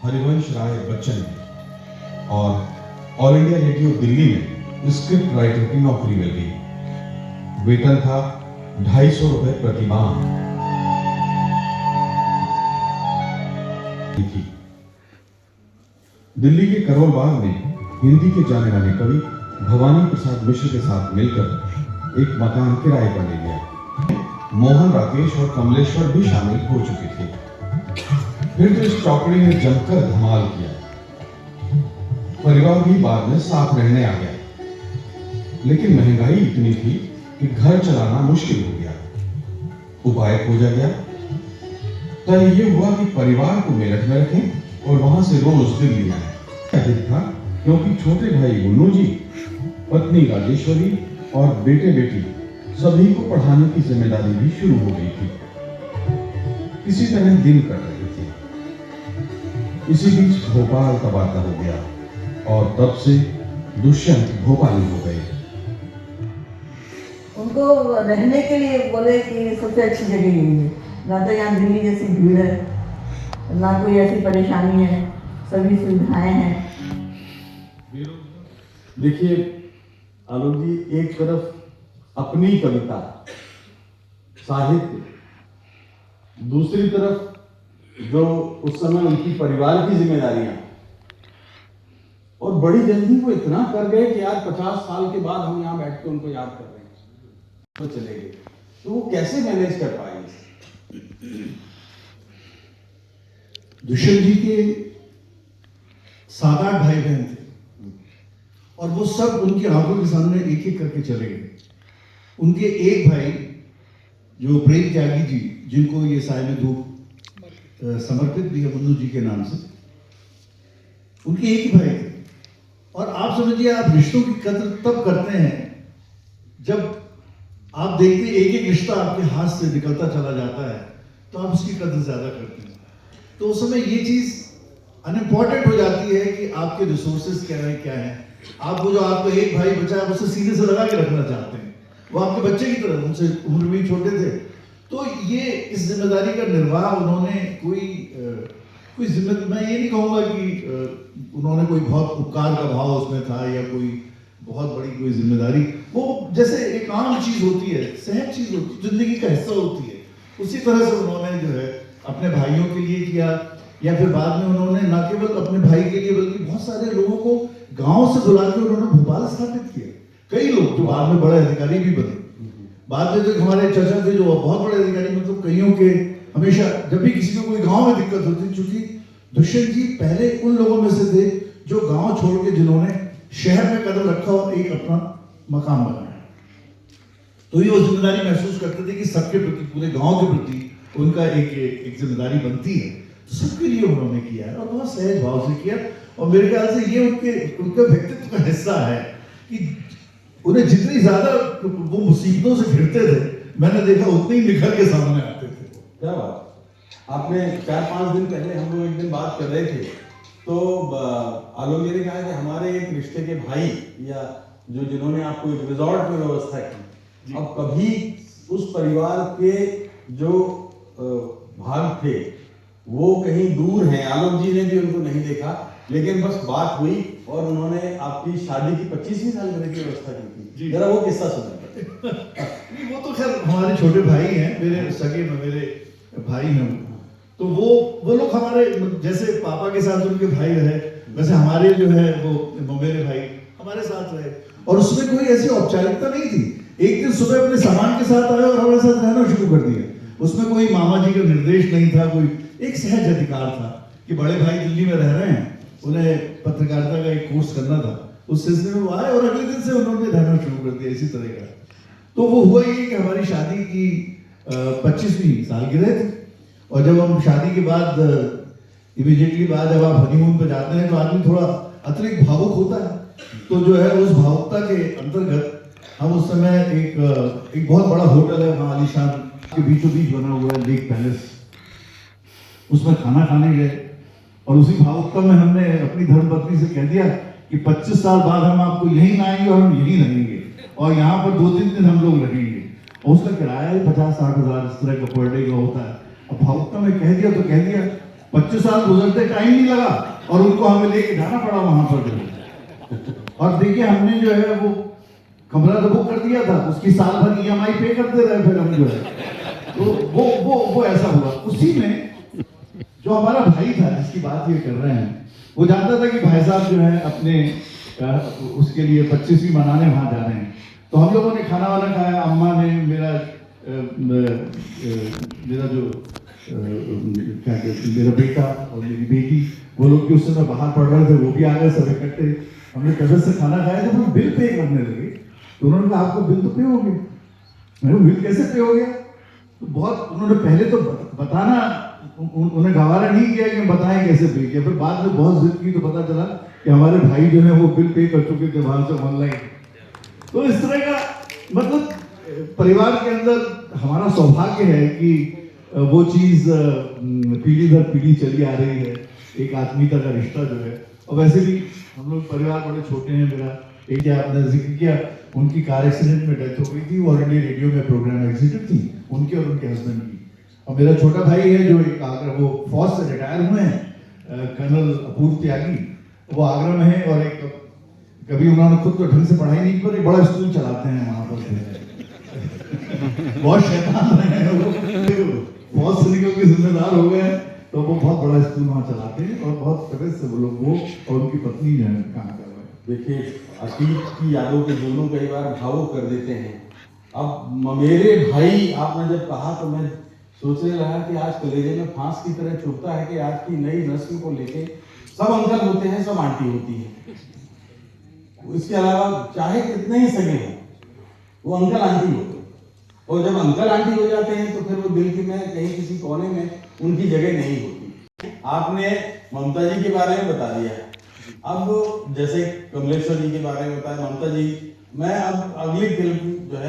हरिवंश राय बच्चन ने और all India radio Delhi में स्क्रिप्ट राइटर की नौकरी मिल गई। वेतन था 250 रुपए प्रति माह। दिल्ली के करोल बाग में हिंदी के जाने माने कवि भवानी प्रसाद मिश्र के साथ मिलकर एक मकान किराए पर ले लिया। मोहन, राकेश और कमलेश्वर भी शामिल हो चुके थे। फिर तो इस चौकड़ी ने जमकर धमाल किया। परिवार भी बाद में साथ रहने आ गया, लेकिन महंगाई इतनी थी कि घर चलाना मुश्किल हो गया। उपाय खोजा गया। तय ये हुआ कि परिवार को मेरठ में रखें और वहां से रोज दिल्ली आए। दिन था क्योंकि छोटे भाई मुन्नू जी, पत्नी राजेश्वरी और बेटे बेटी सभी को पढ़ाने की जिम्मेदारी भी शुरू हो गई थी। इसी तरह दिन कट रहे थे। इसी बीच भोपाल तबादला हो गया और तब से दुष्यंत भोपाली हो गए। उनको रहने के लिए बोले कि सबसे अच्छी जगह यही है, ना तो यहाँ दिल्ली जैसी भीड़ है, ना कोई ऐसी परेशानी है, सभी सुविधाएं हैं। देखिए आलोक जी, एक तरफ अपनी कविता साहित्य, दूसरी तरफ जो उस समय उनकी परिवार की जिम्मेदारियां, और बड़ी जल्दी वो इतना कर गए कि आज 50 साल के बाद हम यहाँ बैठ के उनको याद कर रहे हैं, तो चले गए। तो वो कैसे मैनेज कर पाएंगे? दुष्यंत जी के 7-8 भाई बहन थे और वो सब उनकी आंखों के सामने एक एक करके चले गए। उनके एक भाई जो प्रेम त्यागी जी, जिनको ये साहिब धूप समर्पित भी है मुन्नू जी के नाम से, उनके एक ही भाई थे। और आप समझिए, आप रिश्तों की कद्र तब करते हैं जब आप देखते हैं एक एक रिश्ता आपके हाथ से निकलता चला जाता है, तो आप उसकी कद्र ज्यादा करते हैं। तो उस समय ये चीज अनइम्पॉर्टेंट हो जाती है कि आपके रिसोर्सेज क्या है। आप वो जो आपको एक भाई बचा है उसे सीधे से लगा के रखना चाहते हैं, वो आपके बच्चे की तरह, उनसे उम्र भी छोटे थे। तो ये इस जिम्मेदारी का निर्वाह उन्होंने कोई जिम्मेदारी, मैं ये नहीं कहूँगा कि उन्होंने कोई बहुत उपकार का भाव उसमें था या कोई बहुत बड़ी कोई जिम्मेदारी, वो जैसे एक आम चीज होती है, सहज चीज होती है, जिंदगी का हिस्सा होती है, उसी तरह से उन्होंने जो है अपने भाइयों के लिए किया। या फिर बाद में उन्होंने न केवल अपने भाई के लिए बल्कि बहुत सारे लोगों को गांव से बुला के उन्होंने भोपाल स्थापित किया। कई लोग जो बाद में बड़े अधिकारी भी बने, बाद में जो हमारे चाचा थे जो बहुत बड़े अधिकारी, मतलब कईयों के हमेशा जब भी किसी को कोई गांव में दिक्कत होती, चूंकि दुष्यंत जी पहले उन लोगों में से थे जो गांव छोड़ के जिन्होंने शहर में कदम रखा और एक अपना मकाम बनाया। तो ये वो जिम्मेदारी महसूस करते थे कि सबके प्रति, पूरे गांव के प्रति उनका एक जिम्मेदारी बनती है। तो सबके लिए उन्होंने किया है और बहुत सहज भाव से किया। और मेरे ख्याल से ये उनका व्यक्तित्व का हिस्सा है कि उन्हें जितनी ज्यादा वो मुसीबतों से घिरते थे, मैंने देखा उतने ही निखर के सामने आते थे। क्या बात। आपने 4-5 दिन पहले हम लोग एक दिन बात कर रहे थे, तो आलोक जी ने कहा कि हमारे एक रिश्ते के भाई या जिन्होंने आपको एक रिजॉर्ट में व्यवस्था की, अब कभी उस परिवार के जो भाग थे वो कहीं दूर हैं, आलोक जी ने भी उनको नहीं देखा, लेकिन बस बात हुई और उन्होंने आपकी शादी की 25वीं सालगिरह की व्यवस्था की थी। जरा वो किस्सा सुनाइए। वो तो खैर हमारे छोटे भाई हैं, मेरे सगे में मेरे भाई हैं। तो वो लोग हमारे, जैसे पापा के साथ उनके भाई रहे, वैसे हमारे जो है वो मेरे भाई हमारे साथ रहे। और उसमें कोई ऐसी औपचारिकता नहीं थी। एक दिन सुबह अपने सामान के साथ आए और हमारे साथ रहना शुरू कर दिया। उसमें कोई मामा जी का निर्देश नहीं था, कोई एक सहज अधिकार था कि बड़े भाई दिल्ली में रह रहे हैं, उन्हें पत्रकारिता का एक कोर्स करना था, उस सिलसिले में वो आए और अगले दिन से उन्होंने रहना शुरू कर दिया इसी तरह का। तो वो हुआ ये कि हमारी शादी की 25वीं सालगिरह थी। और जब हम शादी के बाद इमीडिएटली बाद जब आप हनीमून पे जाते हैं तो आदमी थोड़ा अतिरिक्त भावुक होता है। तो जो है उस भावुकता के अंतर्गत हम उस समय एक बहुत बड़ा होटल है वहाँ आलीशान के बीचों बीच बना हुआ है, लेक पैलेस, उसमें खाना खाने गए। और उसी भावुकता में हमने अपनी धर्मपत्नी से कह दिया कि 25 साल बाद हम आपको यहीं लाएंगे और हम यहीं रहेंगे और यहाँ पर 2-3 दिन हम लोग रहेंगे। और उसका किराया 50-60 हज़ार इस तरह का पर डे का होता है। अब भावुकता में कह दिया तो कह दिया। 25 साल गुजरते टाइम नहीं लगा और उनको हमें लेके जाना पड़ा वहां पर जो है। और देखिए हमने जो है वो कमरा तो बुक कर दिया था, उसकी साल भर EMI पे करते रहे फिर हम जो है। तो वो ऐसा हुआ। उसी में जो हमारा भाई था जिसकी बात ये कर रहे हैं, वो जानता था कि भाई साहब जो है अपने उसके लिए 25वीं मनाने वहां जा रहे हैं। तो हम लोगों ने खाना वाना खाया, अम्मा ने मेरा जो क्या कहते मेरा बेटा और मेरी बेटी, वो लोग भी उस समय बाहर पढ़ रहे थे, वो भी आ गए सब इकट्ठे। हमने कदर से खाना खाया, जब हम बिल पे करने लगे तो उन्होंने कहा आपको बिल तो पे हो गया। मैंने बिल कैसे पे हो गया? तो बहुत उन्होंने पहले तो बताना उन्हें गवारा नहीं किया कि हम बताएं कैसे पे किया, फिर बाद में बहुत जिद की तो पता चला कि हमारे भाई जो है वो बिल पे कर चुके थे वहां से ऑनलाइन। तो इस तरह का मतलब परिवार के अंदर हमारा सौभाग्य है कि वो चीज पीढ़ी दर पीढ़ी चली आ रही है, एक आत्मीयता का रिश्ता जो है। और वैसे भी हम लोग परिवार बड़े छोटे हैं। मेरा एक आपने जिक्र किया, उनकी कार एक्सीडेंट में डेथ हो गई थी, वो ऑलरेडी रेडियो में प्रोग्राम एग्जीक्यूटिव थी, उनके और उनके हस्बैंड की। और मेरा छोटा भाई है जो आगरा, वो फौज से रिटायर हुए हैं, कर्नल अपूर्व त्यागी, वो आगरा में है। और एक कभी उन्होंने खुद तो ढंग से पढ़ाई नहीं की, एक बड़ा स्कूल चलाते हैं वहां पर। बहुत शैतान रहे हैं वो, फौज से निकल के जिम्मेदार हो गए, तो वो बहुत बड़ा स्कूल वहां चलाते हैं और बहुत तरह से वो लोग, वो और उनकी पत्नी जो है काम कर रहे हैं। देखिए, अतीत की यादों के जुनून कई बार भावुक कर देते हैं। अब मेरे भाई आपने जब कहा तो मैं सोचने लगा कि आज कलेजे में फांस की तरह चुभता है कि आज की नई नस्ल को लेके सब अंकल होते हैं, सब आंटी होती है। इसके अलावा चाहे कितने ही सगे हों, वो अंकल आंटी होते हैं। और जब अंकल आंटी हो जाते हैं तो फिर वो दिल की में कहीं किसी कोने में उनकी जगह नहीं होती। आपने ममता जी के बारे में बता दिया है, अब जैसे कमलेश्वर जी के बारे में बताया, ममता जी, मैं अब अगली फिल्म जो है